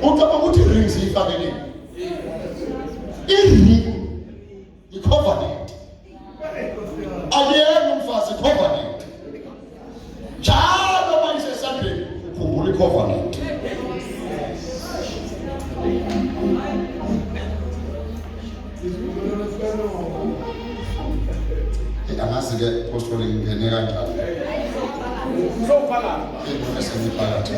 Utama ukuthi rings ifakele. I-ring, i-covenant. Aliyena umfazi i-covenant. Njalo mayisesandleni ukhumbula i-covenant. Angazi-ke apostoli ngene kanjani. Esephakathi.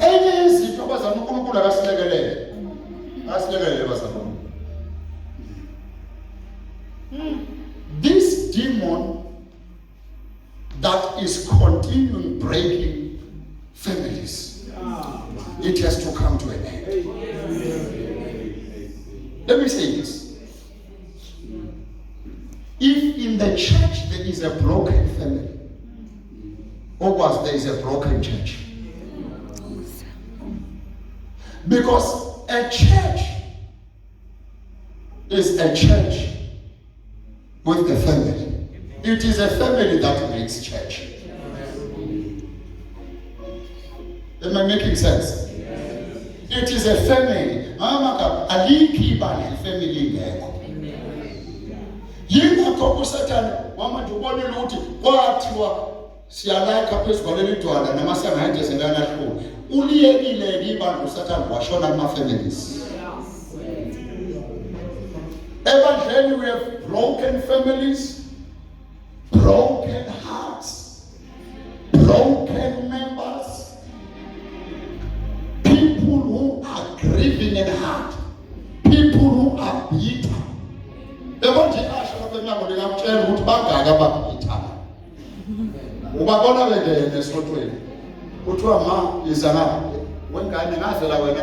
Enye izinto abazama uNkulunkulu akasilekelele. Asilekelele bazama. This demon that is continuing breaking families, it has to come to an end. Let me say this. If in the church there is a broken family, or was there is a broken church? Because a church is a church with a family. It is a family that makes church. Am I making sense? It is a family. Mama, aliki bani family ngekho. Yingakho Satan mama ndibonile ukuthi kwathiwa siyalaka phezulu kwaleli dwala namasanganje senganahlula. Uliyekile ibandla Satan washona kuma families. Evangelii we have broken families, broken hearts, broken members, people who are grieving in heart, people who are bitter. Evangelii asho lokwenyango likamtshela ukuthi bangaka ababitha. Ubabona bengene esontweni. Kuthiwa ma izana wengane ngavela wena.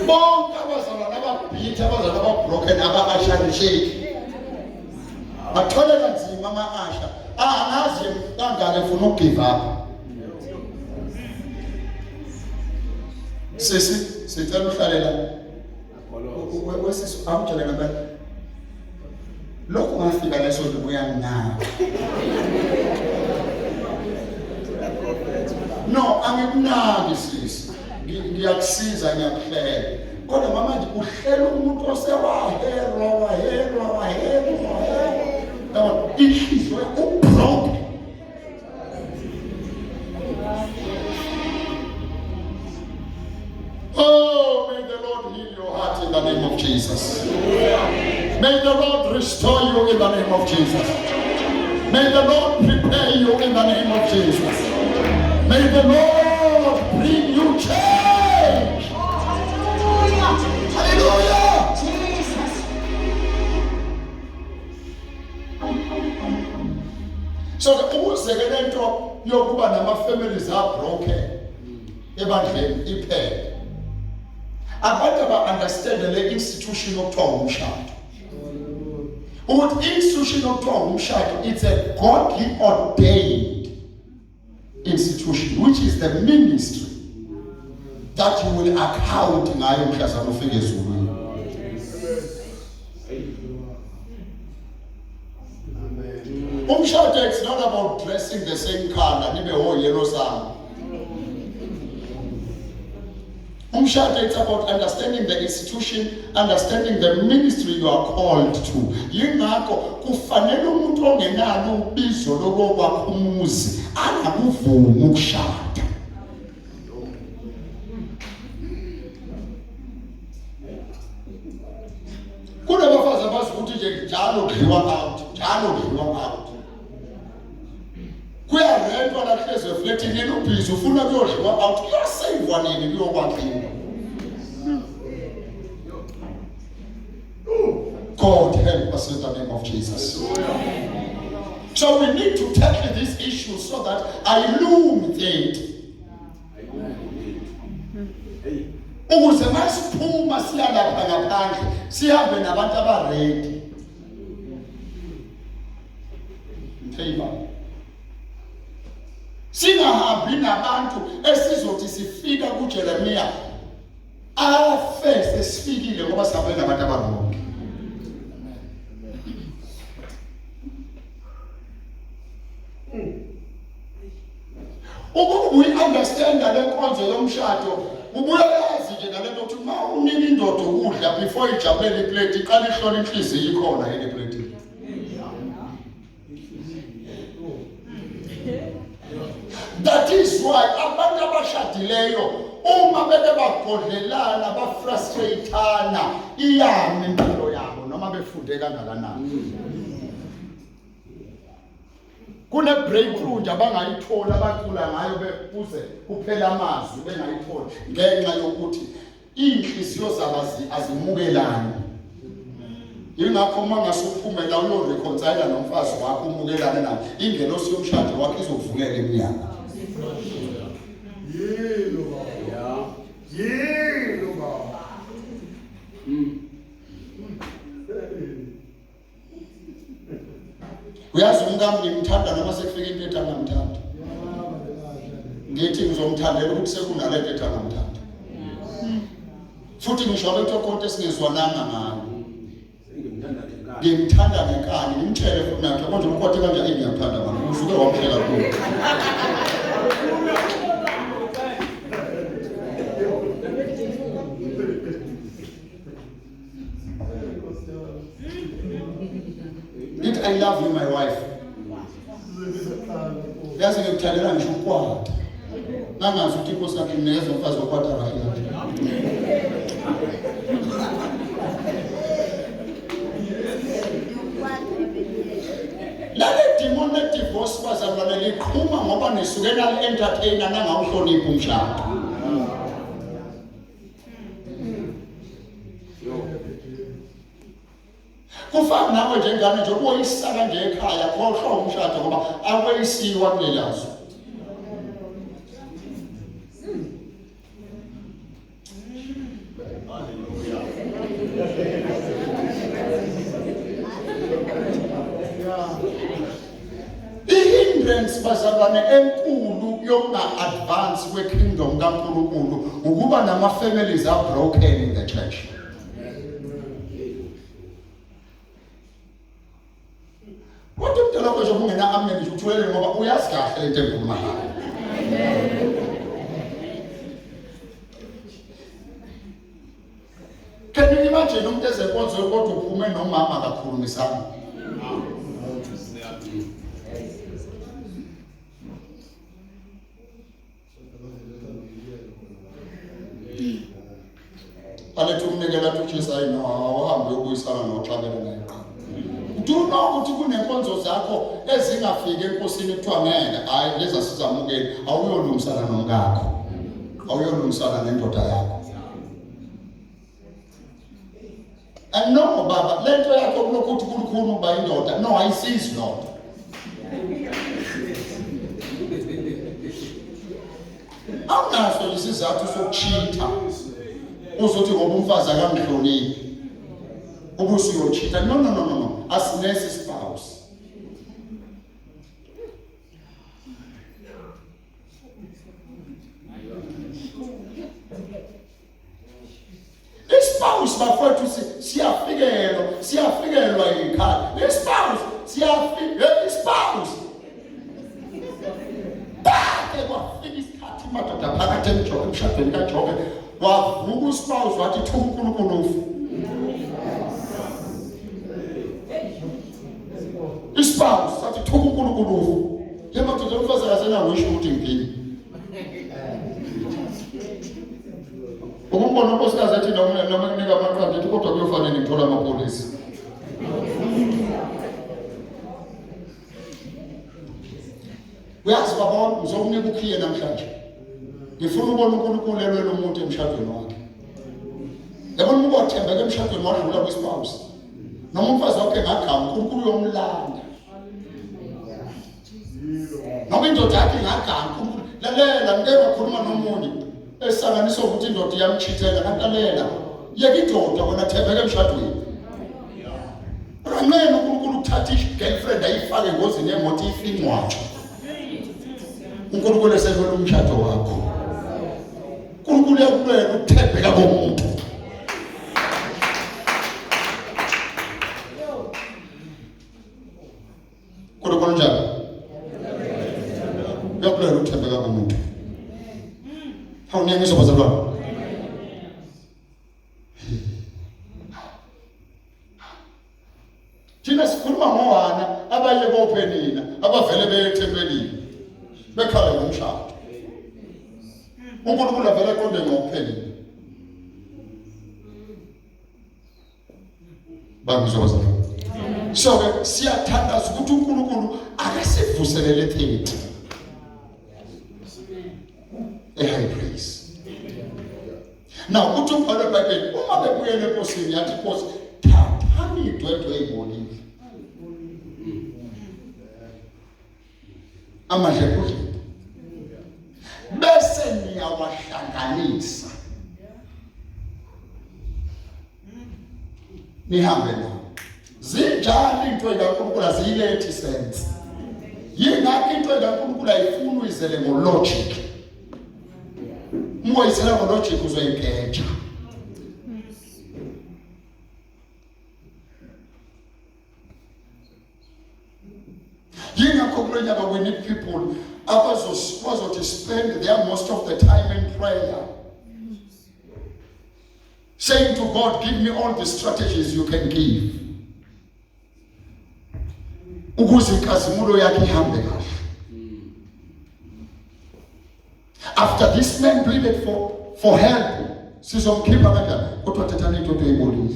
Bonke abazalwana ababhithi abazalwana ababroken abakasharisheki bathole kanzima ama-asha angazi kangaka efuna ukugive up. Sisi sicela uhlalela wesisu amtshele ngabe lokho ngafika leso ngiyangina. No, angikunaki sisi. Ngiyakusiza ngiyakuhlela. Kodwa mama nje uhlela umuntu osewahelwa. Ihliziyo ubroken. Oh, may the Lord heal your heart in the name of Jesus. May the Lord restore you in the name of Jesus. May the Lord prepare you in the name of Jesus. May the Lord bring you change. Hallelujah. Jesus. So the second talk, yokuba nama families are broken. Ebandleni iphele. Abantu aba-understand le institution okuthiwa umshado. Ukuthi institution okuthiwa umshado, it's a godly ordained institution, which is the ministry that you will account ngayo mhlazana ufike ezulwini. Umshado, it's not about dressing the same color, nibe ho yellow sam. Umshado, it's about understanding the institution, understanding the ministry you are called to. Yingakho kufanele umuntu ongenalo ubizo lokwakha umuzi angamuvumi ukushada. Kunabafazi abazi ukuthi nje njalo udliwa out. Kuyarentwa la hleze reflecting nini ubhizi ufuna kuyodliwa out. Kuyasavwa nini kuyokwakhiwa. God help us in the name of Jesus. So we need to tackle this issue so that I illuminate. Ukuze masiphuma siyalapha ngaphandle sihambe nabantu abaready. Mthemba. Singahambi nabantu esizothi sifika kuJeremiya afe sesifikile ngoba sabe nabantu ababonke. Ukuba uyi-understand le nkonzo yomshado, ubuyayazi nje ngale nto ukuthi uma unika indoda ukudla before ijabulela iplate, iqala ihlole inhliziyo ikhona yini eplatini. That is why abantu abashadileyo uma beke bagodlelana bafrustrateana iyami impilo yabo noma befunde kangakanani. Kune breakthrough nje abangayithola abacula ngayo bekuze kuphela amazwi bengayitholi ngenxa yokuthi inhliziyo zabo azimukelani. Yingakho uma ngasuphumela uyoreconcile nomfazi wakho umukelane naye, ingelosi yomshado wakho izokuvukela eminyaka. Yelo baba. Yelo baba. Uyazi umkami ngimthanda noma sekufika into ethi angamthandi. Ngithi ngizomthandela ukuthi sekunale nto ethi angamthandi. Futhi ngisho ukuthi konke esingezwananga ngayo. Ngimthanda ngenkani, ngimtshele futhi nakhe konje ukhothi kanje ngiyamthanda manje. Usuke wamhlela kulo. I love you, my wife. Yazi ngikuthandela ngisho ukwata. Nangazi ukuthi inkosi yakhe ineza umfazi wakwata right. Lale demon divorce bazalwane liqhuma ngoba nisukela entertainer nangawuhlonipha umshado. Kufana nawe njengane nje uyisaka nje ekhaya khohlwa umshado ngoba akweyisiwa kulelazo. I-hindrance bazalwane enkulu yokunga-advance kwe-kingdom kaNkulunkulu ukuba nama-families are broken in the church. Kodwa umntwana wakho nje ungena amen nje uthulele ngoba uyazi kahle lento engikhuluma ngayo. Can you imagine umuntu ezenkonzo kodwa uphume nomama akakhulumisana? Alethe umnikela tuchisa yini awuhambe uyobuyisana noxabene naye. Do know ukuthi kunenkonzo zakho ezingafiki enkosini kuthiwa ngeke hayi leza sizamukela awuyolungisana nomkakho awuyolungisana nendoda yakho. No baba lento yakho kunokuthi kulikhulu uba indoda no ayisizi lona. Awunaso isizathu sokuchitha uzothi ngoba umfazi akamhloniphi ubusuyochitha. No. Asinesi spouse. Spouse bafowethu siyafikelwa yikhaya. Spouse spouse. Bake kwafika isikhathi madoda phakathi emshadweni kaJobe wavuka uspouse wathi thuka uNkulunkulu ufu. Ispouse sathi thuka uNkulunkulu ufu. Yemadoda umfazi akasena ngisho ukuthi ngini. Ukumbona unkosikazi ethi noma kunika amaqanda ethi kodwa kuyofanele ngithola amapolisi. Uyazi baba ngizokunika ukhiye namhlanje. Ngifuna ukubona uNkulunkulu elwela umuntu emshadweni wakhe. Yabona umuntu othembeke emshadweni wadlula kwispouse. Noma umfazi wakhe ngagama uNkulunkulu uyomlanda. Noma indoda yakhe ngagama uNkulunkulu lalela ngeke bakhuluma nomunye. Esanganiso ukuthi indoda iyamchithela kantalela. Yeke indoda wena thembeke emshadweni. Ranqena uNkulunkulu ukuthatha i-girlfriend ayifake engozini yemoto ifincwatsho. uNkulunkulu eselwela umshado wakho. uNkulunkulu uyakulwela ukuthembeka komuntu. Kulo njalo. Uyabulela ukuthembeka komuntu. Awuniyangizwa bazalwane. Thina sikhuluma ngowana abaye bophenina abavele bethempelini bekhala ngomshado. uNkulunkulu avele aqonde ngokuphelile. Bangizwa bazalwane. So ke siyathandaza ukuthi uNkulunkulu akasivuselele thina. A high praise. Now uthi umbhalo eBhayibhelini uma bebuyele enkosini yathi Nkosi thathani idwedwe eyibonile. Amadlelo bese niyawahlanganisa nihambe nawo. Zinjani into kaNkulunkulu aziyilethi sense. Yingakho into kaNkulunkulu ayifuni uyizele ngologic. Uma uyizela ngologic uzoyigeja. Yingakho kulo nyaka we need people abazothi spend their most of the time in prayer, saying to God, give me all the strategies you can give ukuze inkazimulo yakhe ihambe kahle. After this man pleaded for help, sizomkhipha kanjani? Kodwa thathani into eyibolile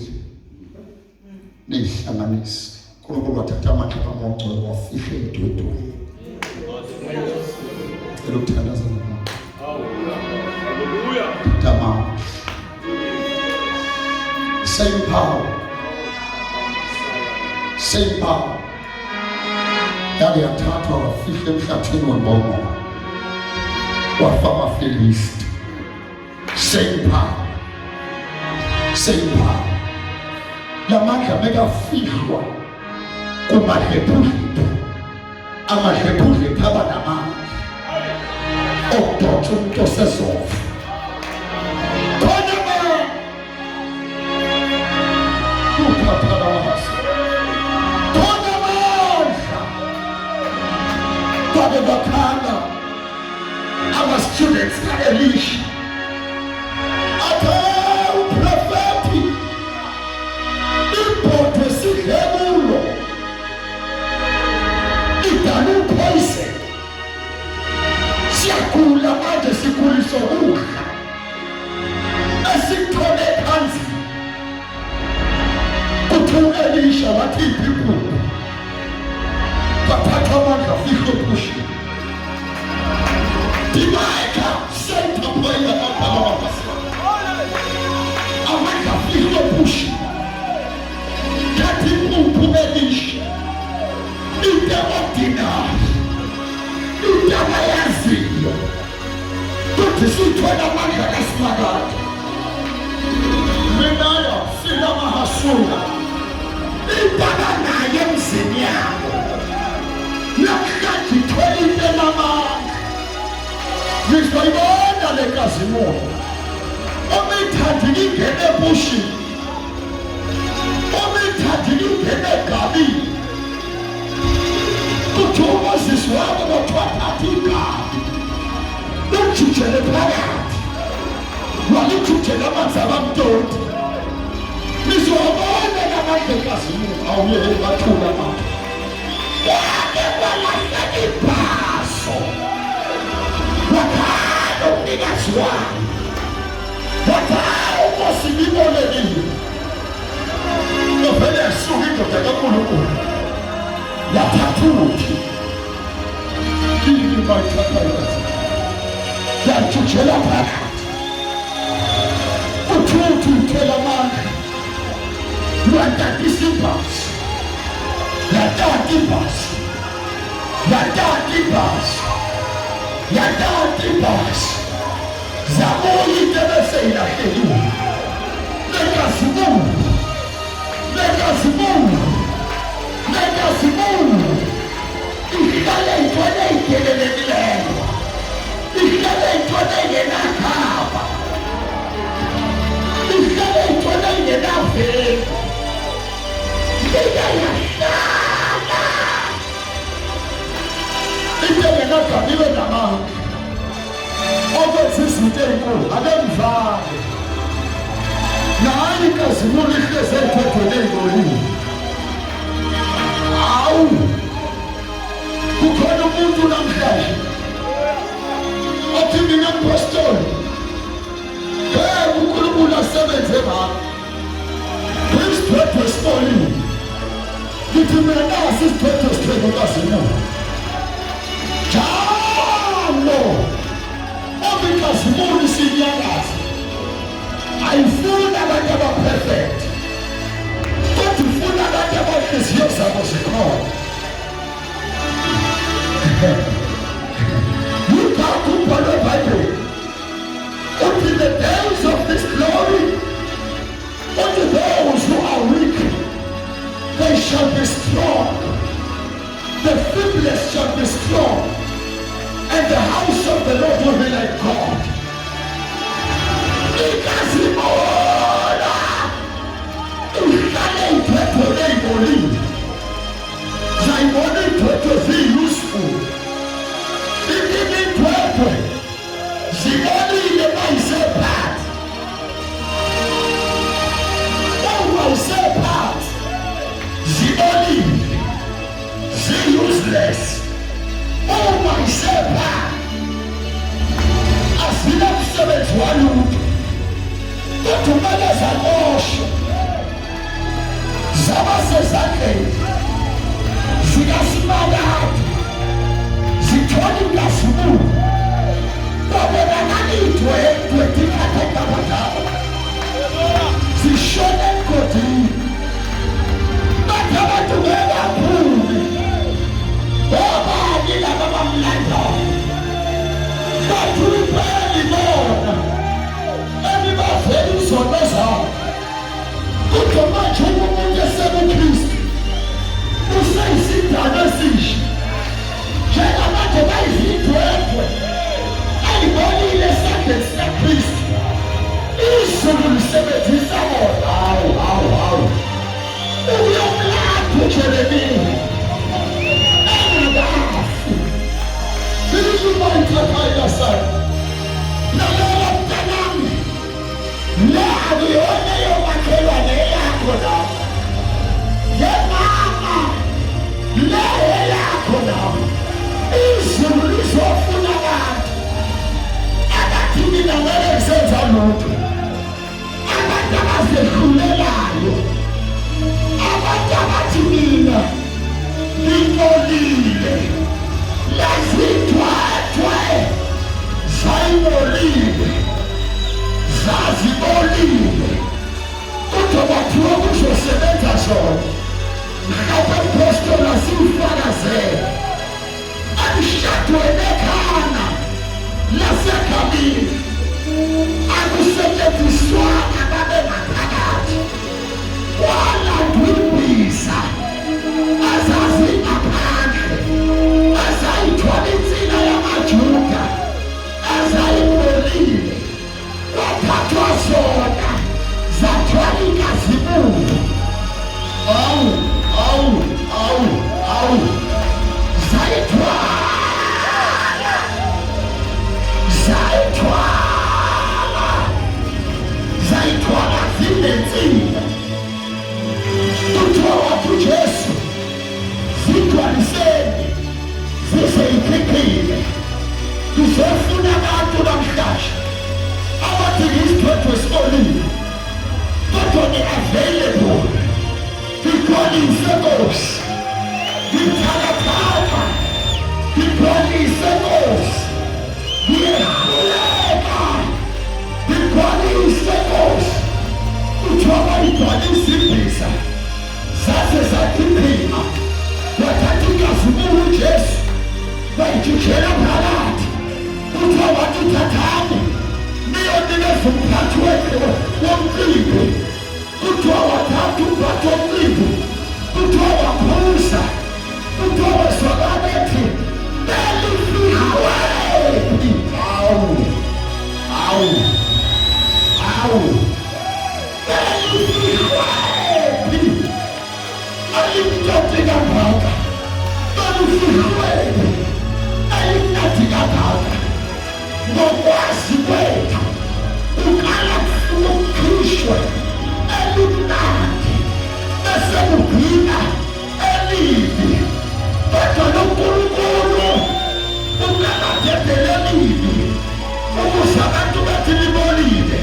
nihlanganise. uNkulunkulu wathatha amandla kaMoya wafihla idwedwe. Elokuthandaza nami. Hallelujah. Tamam. Same power. Same power. Yale yathathwa wafihla emhlathini wembongo. Wafama Philist. Same power. Same power. Lamandla mekafihlwa kumadlephudlephu. Amadlephudlephu abanamandla okudonsa umuntu osezofa. Khona uphaphakazi. Khona amandla. Babe bakhanda ama-students ka-Elisha. Athe uprofethi ibhodwe sidlebulo idala uphoyise. Siyagula manje siguliswa ukudla esikuthole phansi. Kuthe u-Elisha wathi people bathatha amandla afihlo ebushini. Dimeka senta phoyisa kaphalabasi. Amandla afihlo ebushini. Yathi impuphu Elisha into ordinary. Into abayaziyo. Kuthi sithola amandla kaSimakade. Minaya sila mahasula. Into abanayo emzini yabo. Namhlanje ithola into enamandla. Ngizoyibona le nkazimulo. Uma ithandi ingene ebushini. Uma ithandi ingene egabini. Kuthi uMoses wabo bathatha igazi. Bejujele phakathi. Walijujele amanzi abamtoti. Nizobona namandla enkazimulo. Awuye bathula manje. Yake kwalahleka ibhaso. Wathanda umnikazi wami. Wathanda uNkosi ngibonelile. Yavele yasuka indoda kaNkulunkulu. Yathatha uthi. Yini bayithatha yazi. Yajujela phakathi. Uthi uthela amandla. Lwathatha ibhasi. Yathatha ibhasi. Yathatha ibhasi. Yathatha ibhasi. Zabuya into ebeseyilahlekile. Lenkazimulo. Lenkazimulo. Lenkazimulo. Ihlale ithole igelelekileyo. Ihlale ithole ingenakhaba. Ihlale ithole ingenaveli. Iyayahlala. Into kodwa nibe namanga okwenza izinto ey'nkulu akemvale nayo inkazimulo ihlezi ey'phethweni ey'ngcolile. Awu kukhona umuntu namhlanje othi mina mpostoli uNkulunkulu asebenze ngami kwisithwethwe esikolile. Ngithi mina nasi isithwethwe esithwethwe kazimulo njalo oba inkazimulo isinyakaza ayifuni abantu abaperfect kodwa ifuna abantu abanhliziyo zabo zikhona. Yikho umbhalo weBhayibheli uthi in the days of this glory unto those who are weak they shall be strong, the feeblest shall be strong, and the house of the Lord will be like God. Ikazimola ihlale ithwethwe ey'ngcolile zayibona iy'thwethwe ziyi-useful. Iy'thwethwe zibolile mayisephansi mayisephansi zibolile ziyi-useless. Uma isephansi azinamsebenzi walutho kodwa umele zamoshwe zaba sezandleni zikaSibalande zithola inkazimulo babonakala iy'thwethwe dikhathekabadala zishone emgodini bathi abantu bengaphumi obani laba bamlandayo bathi upheli bona ebibavela izono zabo kodwa manje umuntu esebuKristu useyisidalwa esisha njengamanje bayizithwethwe ayibonile esandleni sikaKristu. Izulu lisebenzisa bona hawu uyomlapha uJeremiya engakafi ilizwi bayithathayo lasana lalela mntanami le akuyona yomakhelwane yakho lapho yemama le eyakho lapho. Izulu lizofuna abantu abathi mina ngeke ngisenza lutho, abantu abazehlulelayo, abantu abathi mina ngingcolile. Lazithwethwe zayingcolile zazibolile kodwa bathiwa kuzosebenza zona. Abapostoli asiwufakazele alishadweni ekhana laseGalile akusetshenziswanga babe ngaphakathi kwalandwa imbiza azazingaphandle azayithwala insila yamaJuda azayingcolile kwathathwa zona zathwala inkazimulo. Awu zayithwala zinensika kuthiwa wathi uJesu zigcwaliseni ziseyikhiphile. Ngizofuna abantu namhlanje abathi ngisithwethwe esikolile kodwa ni-available ngigcwalise Nkosi ngithakathaka ngigcwalise Nkosi ngiyehluleka ngigcwalise Nkosi. Kuthiwa bayigcwalisa imbiza zaze zakhiphima wathatha inkazimulo uJesu bayitshitshela phakathi. Kuthiwa wathi thathani niyonikeza umphathi womqimbi. Kuthiwa wathatha umphathi womqimbi kuthiwa waphuza. Kuthiwa wezwakala ethi belifihawephi. Awu belifihawephi alimtoti kangaka belifihawephi imnandi kangaka ngokwazi kwethu ukala kufuna ukukhishwe elimnandi bese kugcina elibi kodwa noNkulunkulu ungabathembele elibi ukuze abantu bathi libolile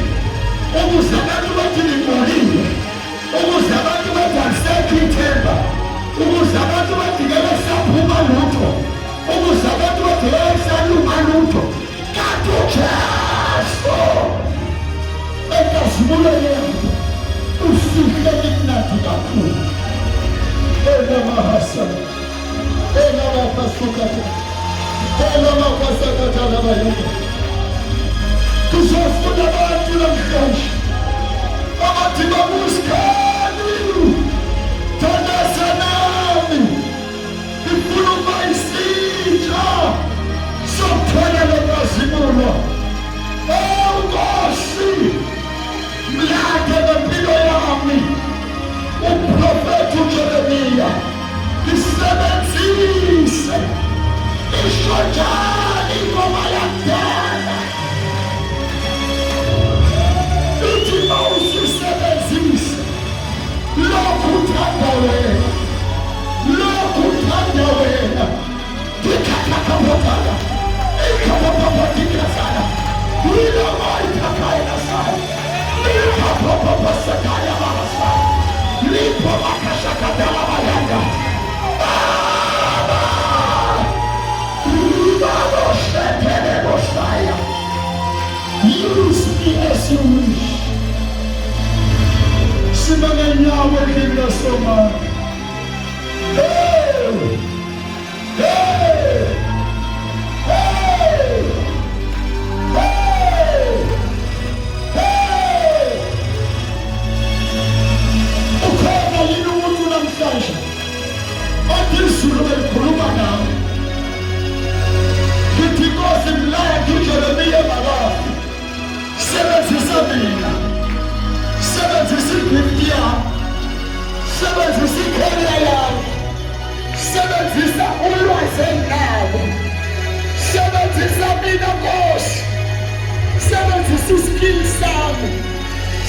ukuze abantu bathi libolile ukuze abantu bathi alisekho ithemba ukuze abantu bathi ngeke saphuma lutho ukuze abantu bathi ngeke salunga lutho kanti uJesu enkazimulo yethu usihle kimnandi kakhulu enamahasana enamakasukata enamakasakata nabayonke tuzofuna abantu namhlanje abathi babuskani thandasanami ifuna ubayisitsha sokuthola lamazimulo Nkosi mlade ngempilo yami uprofethi uJeremiya isebenzise isho njalo ingoma yakudala ithi mawusisebenzise lokhu uthanda wena ndikhathakabotala ikhabababatikazana Lipo-makashakadalabaya. Use me as you wish. Simanenyawe kina soma. Hey! Hey! Hey! Hey! Hey! Ukhona yini umuntu namhlanje othizulu bekhuluma nawe ngithi Nkosi mlaya uJeremiya makafi sebenzisa mina sebenzisa igift yami sebenzisa icareer yami sebenzisa ulwazi enginalo sebenzisa mina Nkosi sebenzisa iskill sami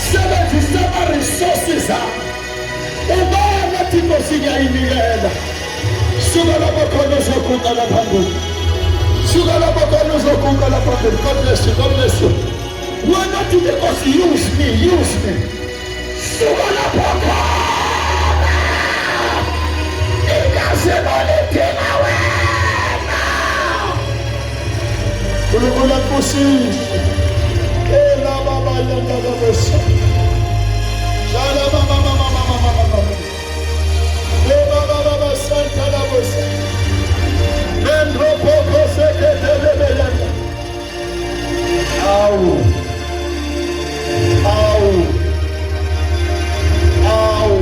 sebenzisa ama-resources ami ubana thi Nkosi ngiyayinikela suka lapho khona uzoguqa lapha phambili suka lapho khona uzoguqa lapha phambili. God bless you, God bless you. Wena thi Nkosi use me suka lapho khona ingazebonedinga wena uNkulunkulu akusise elababa yandakabesa shala mama baba santa la bosa dentro poco se que te beyanda au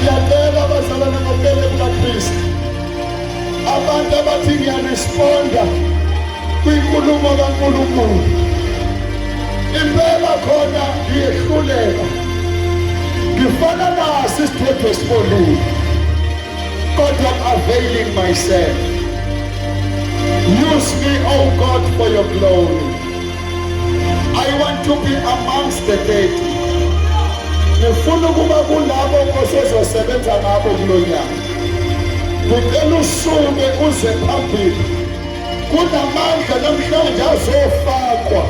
yandela bazalana ngobele bukaKristu abantu abathi ngiyaresponda kwinkulumo kaNkulunkulu impela khona ngiyehluleka ngifana naso isithotho esibolile kodwa I'm availing myself. Use me, oh God, for your glory. I want to be amongst the 30. Ngifuna ukuba kulabo Nkosi ozosebenza ngabo kulo nyaka. Ngicela usuke uze phambili. Kunamandla namhlanje azofakwa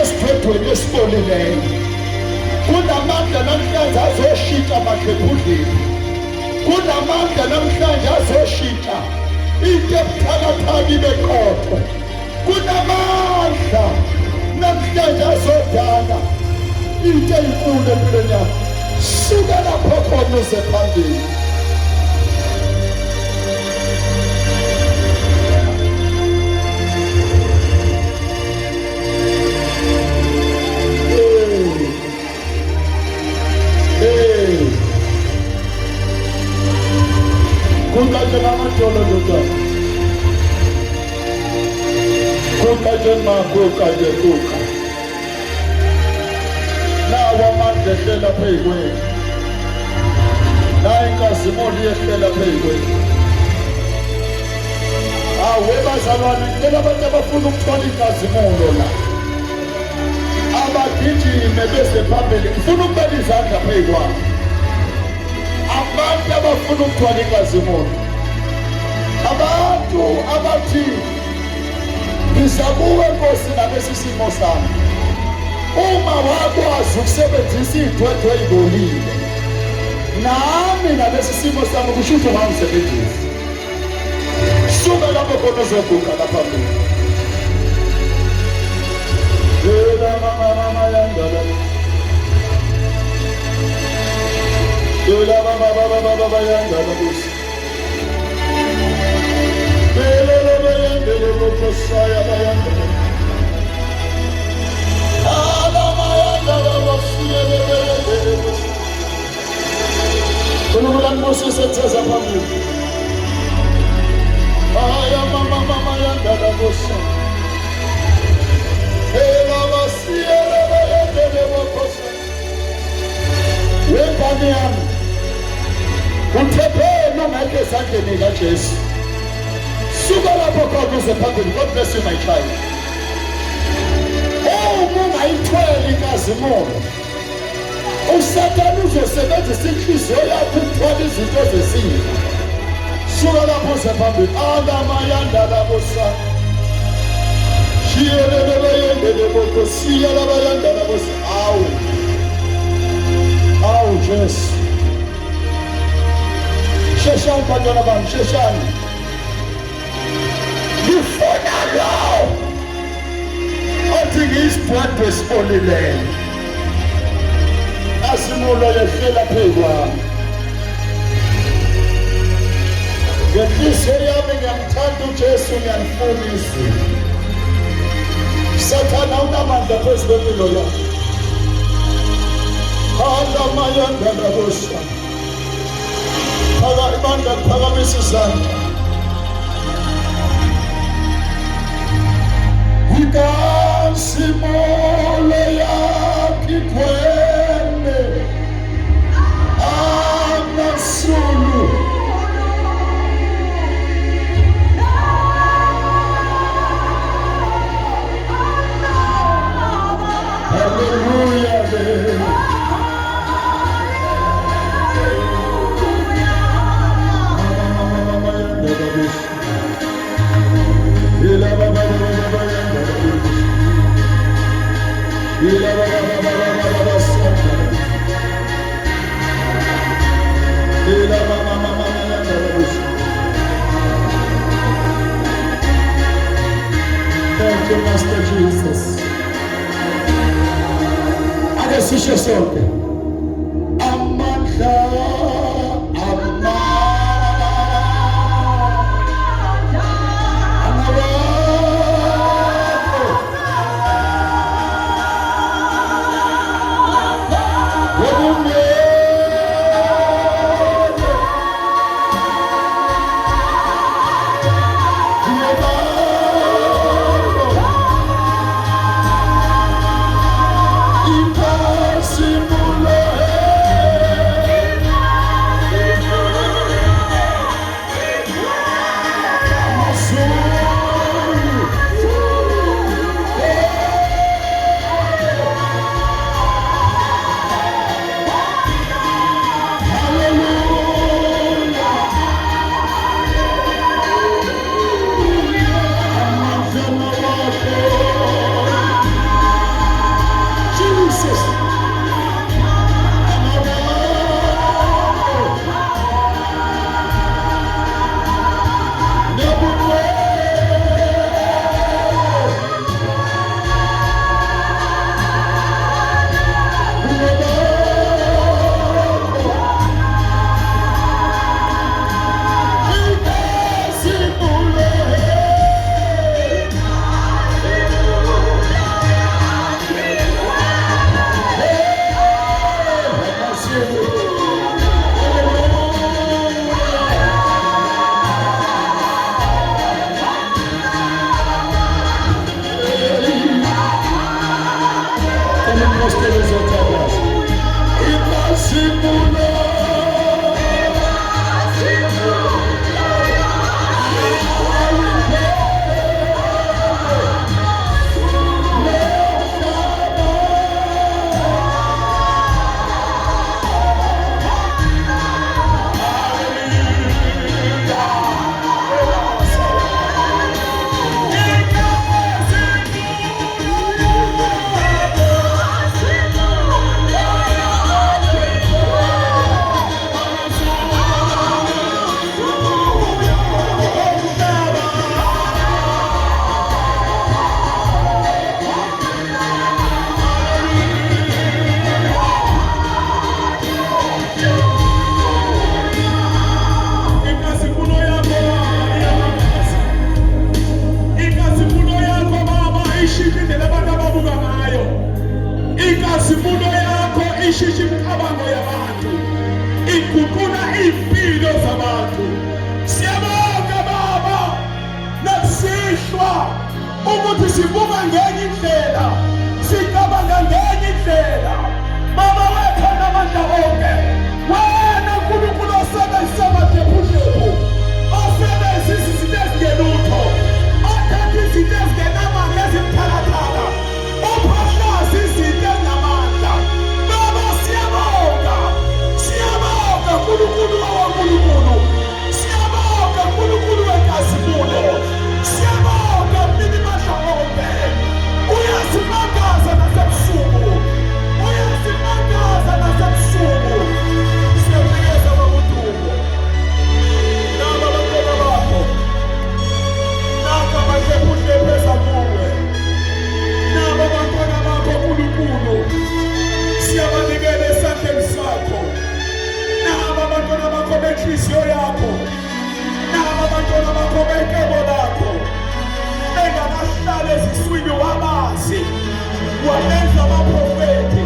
esithethweni esibolileyo. Kunamandla namhlanje azoshintsha amakhethudleni. Kunamandla namhlanje azoshintsha into ebuthakathaka ibe qotho. Kunamandla namhlanje azodala into enkulu empilweni yakho. Suka lapho khona uze phambili. Kukaje namatolo ndoda kukaje makukaje kuka nawa manje hlela phezulu la inkazimoli yehlela phezulu Awebazalwane ngicela abantu abafuna ukuthola inkazimulo la. Abagijime bese phambili. Ngifuna ukubeka izandla phezu kwabo. Abantu abafuna ukuthola inkazimulo. Abantu abathi ngizakuwe Nkosi nalesi simo sami. Uma wakwazi ukusebenzisa iy'thwethwe ey'bolile, nami nalesi simo sami kusho ukuthi ungangisebenzisa. Suka lapho khona uzoguga lapha phambili. Yela mama yandala. Yela baba yandala busi. Yela yandala bokosaya yandala. Ala yandala bosiyele. Kulubulani Moses etheza phambili. Aya mama yandala bosa. Ela basiyele yandala bokosa. Wengane yami. Uthephela ungekho esandleni kaJesu. Suka lapho khona uze phambili. God bless you my child. Uma ungayithweli inkazimulo, uSathane uzosebenzisa inhliziyo yakho ukuthola izinto zesinye. Suka lapho uze phambili. Alamayandala bosa. Shiyelele yendele bokosia labayandala bosa. Awu Jesu. Sheshani bantwana bami, sheshani. Ngifuna lo othi ngiyisidwadwe esibolileyo. Asimulo yehlela phezu kwami. Ngenhliziyo yami ngiyamthanda uJesu, ngiyamfuna izwi. Sathane unamandla phezu kwempilo yakho. Alamayandala bosa. Ibandla liphakamisa izandla. Inkazimulo yakho igcwele amasulu. Hallelujah. Thank you, Master Jesus. Agasishe sonke. Amandla, Impossible. eliguqula iy'mpilo zabantu. Siyabonga Baba, nakusihlwa ukuthi sibuka ngenye indlela, sicabanga ngenye indlela. Baba wethu namandla onke, wena uNkulunkulu osebenzisa amaphephuphephu, osebenzisa izinto ezingelutho, othatha izinto ezingenamandla ezibuthakathaka, ophahlaza izinto ezinamandla. Baba siyabonga, siyabonga uNkulunkulu waNkulunkulu, siyabonga uNkulunkulu wenkazimulo, siyabonga mnini mandla onke. Uyasimakaza nasebusuku, uyasimakaza nasebusuku. Siyanikeza bakudumo. Naba abantwana bakho, naba amaphephuphephu eza kuwe, naba abantwana bakho uNkulunkulu, siyabanikela esandleni sakho. Naba abantwana bakho benhliziyo yakho, naba abantwana bakho benkebo lakho, engakahlali eziswini wabazi, wabenza abaprofethi.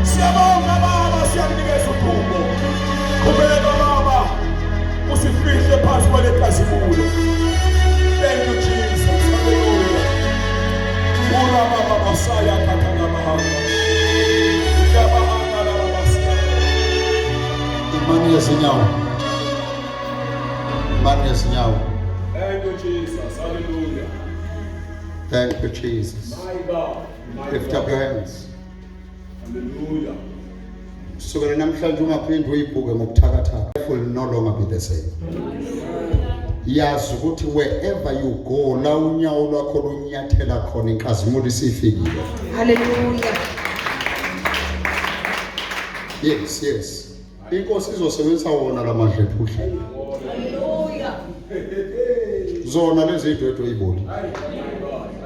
Siyabonga Baba, siyakunikeza udumo. Qhubeka Baba, usifihle phansi kwalekazimulo. Thank you Jesus. Hallelujah. Ula Baba basaya katanga bahanga. Yabahanga la basaya. Imani yezinyawo. Imani yezinyawo. Thank you Jesus. Hallelujah. Thank you Jesus. My God. My Lift God. up your hands. Hallelujah. Kusukela namhlanje ungaphindi uyibhuke ngobuthakathaka. Life will no longer be the same. Yazi ukuthi wherever you go, la unyawo lwakho lunyathela khona inkazimulo isifikile. Hallelujah. Yes, yes. Inkosi izosebenzisa wona lamadlephuhle. Hallelujah. Zona lezi idwedwe iboli.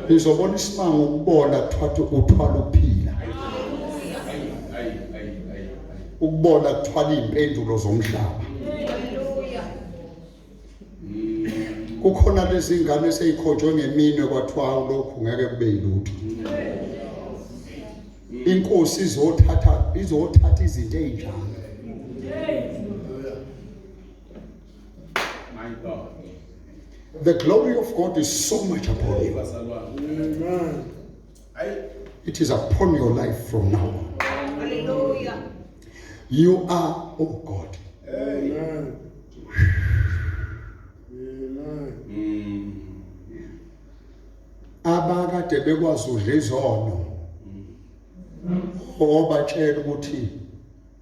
Izobona isimanga ukubona kuthiwa uthwala uphila. Ukubona kuthiwa impendulo zomhlaba. Kukhona lezi ngane eseyikhonjwe ngeminwe kwathiwa lokhu ngeke kube yilutho. Inkosi izothatha izinto ezinjalo. My God. The glory of God is so much upon you. Amen. It is upon your life from now on. Hallelujah. You are, oh God. Amen. Abakade bekwazi udla izono. Obatshela ukuthi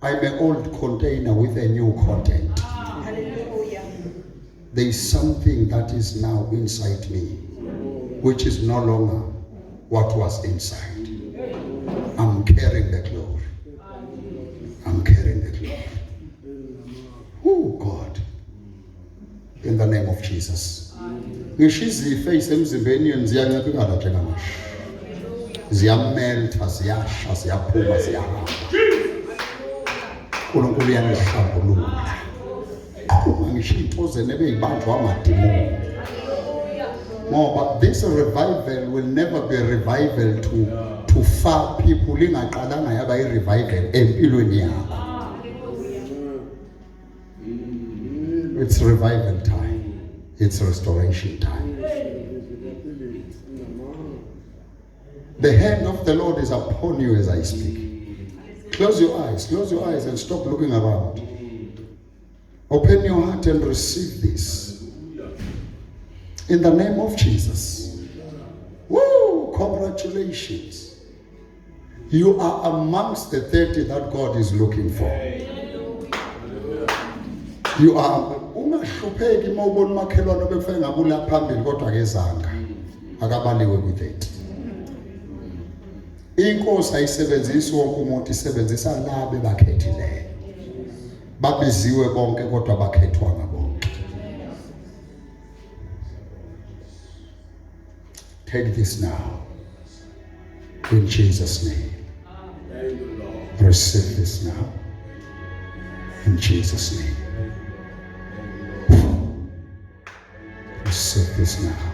I'm an old container with a new content. Hallelujah. There is something that is now inside me, which is no longer what was inside. I'm carrying the glory. I'm carrying the glory. Oh God. In the name of Jesus. Ngisho izifo ezisemzimbeni yenu ziyancipha njengamanje. Ziyameltha, ziyasha, ziyaphuma, ziyahamba. uNkulunkulu uyanihlambulula. Uma ngisho intoze nebeyibanjwa amadimoni. Ngoba this revival will never be a revival to far people ingaqalanga yaba i-revival empilweni yakho. It's revival time. It's restoration time. The hand of the Lord is upon you as I speak. Close your eyes and stop looking around. Open your heart and receive this. In the name of Jesus. Woo! Congratulations. You are amongst the 30 that God is looking for. You are ungahlupheki mawubona makhelwane befike ngabula phambili kodwa kezanga akabaliwe with it. Inkosi ayisebenzisi wonke umuntu, isebenzisa labo bakhethileyo. Babiziwe bonke kodwa bakhethwanga bonke. Take this now. In Jesus' name. Receive this now. In Jesus' name. Receive this now.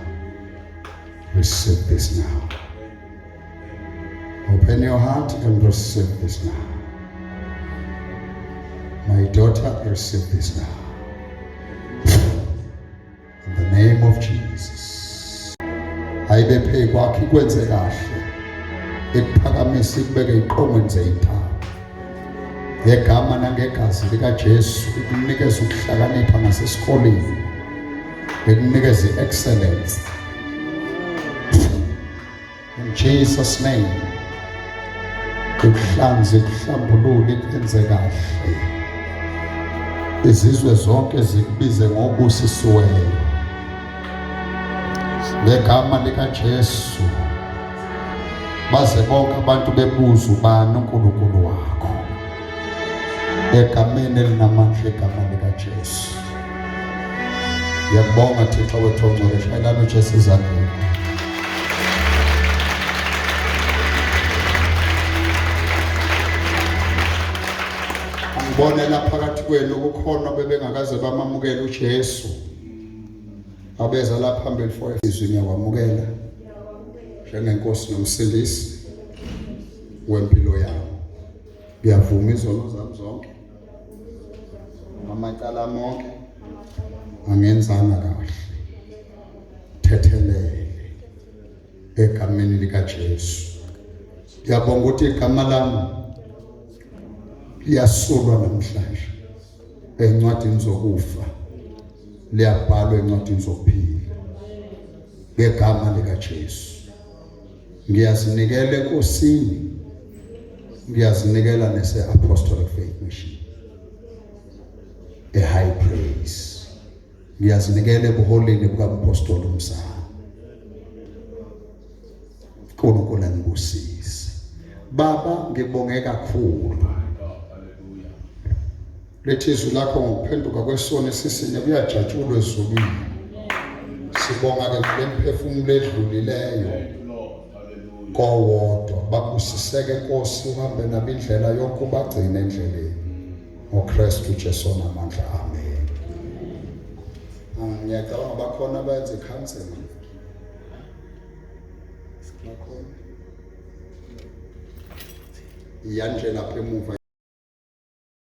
Receive this now. Open your heart and receive this now. My daughter, receive this now. In the name of Jesus. Ayibephe kwakhe ikwenze kahle. Ekuphakamise ikubeke iqongweni zeyitha. Ngegama nangegazi likaJesu ikunikeza ukuhlakanipha nasesikoleni. Ikunikeza excellence. In Jesus' name. Ukuhlanze, ukuhlambulule, ikwenze kahle. Izizwe zonke zikubize ngobusisiweyo. Ngegama likaJesu. Baze bonke abantu bebuza ubani uNkulunkulu wakho. Egameni elinamandla, egama likaJesu. Ngiyabonga Thixo wethu ongcwele, shayelana uJesu ezandleni. Angibonela phakathi kwenu kukhona bebengakaze bamamukela uJesu. Abeza lapha phambili for izwi ngiyakwamukela njengenkosi nomsindisi wempilo yami. Ngiyavuma izono zami zonke. Amacala monke angenzanga kahle. Thethelele egameni likaJesu. Ngiyabonga ukuthi igama lami liyasolwa namhlanje encwadini zokufa, liyabhalwa encwadini zokuphila ngegama likaJesu. Ngiyazinikela enkosini, ngiyazinikela nese-Apostolic Faith Mission, high praise. Ngiyazinikela ebuholini buka-Apostoli Msana. uNkulunkulu angibusise. Baba, ngibonge kakhulu. Lethi izwi lakho ngokuphenduka kwesono esisinye kuyajatshulwa ezulwini. Sibonga ke kulemphefumulo edlulileyo kowodwa. Babusiseke Nkosi, uhambe nabo indlela yonke, ubagcine endleleni. ngoKristu Jesu namandla, amen. Ngiyacabanga bakhona abenza counseling. Bakhona. Iyandlela lapha emuva.